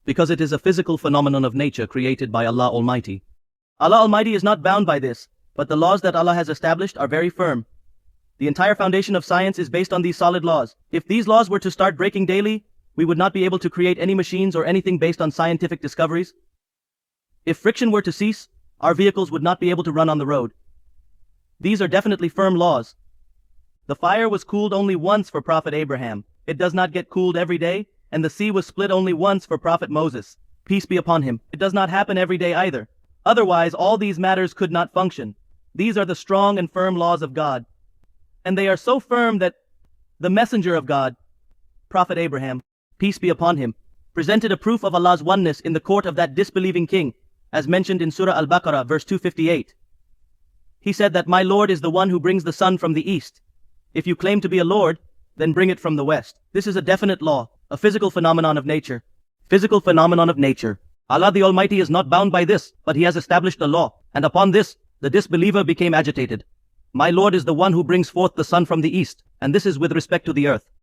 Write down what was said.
because it is a physical phenomenon of nature created by Allah Almighty. Allah Almighty is not bound by this, but the laws that Allah has established are very firm. The entire foundation of science is based on these solid laws. If these laws were to start breaking daily, we would not be able to create any machines or anything based on scientific discoveries. If friction were to cease, our vehicles would not be able to run on the road. These are definitely firm laws. The fire was cooled only once for Prophet Abraham. It does not get cooled every day, and the sea was split only once for Prophet Moses. Peace be upon him. It does not happen every day either. Otherwise, all these matters could not function. These are the strong and firm laws of God. And they are so firm that the messenger of God, Prophet Abraham, peace be upon him, presented a proof of Allah's oneness in the court of that disbelieving king, as mentioned in Surah Al-Baqarah, verse 258. He said that my Lord is the one who brings the sun from the east. If you claim to be a Lord, then bring it from the west. This is a definite law, a physical phenomenon of nature. Physical phenomenon of nature. Allah the Almighty is not bound by this, but He has established a law, and upon this, the disbeliever became agitated. My Lord is the one who brings forth the sun from the east, and this is with respect to the earth.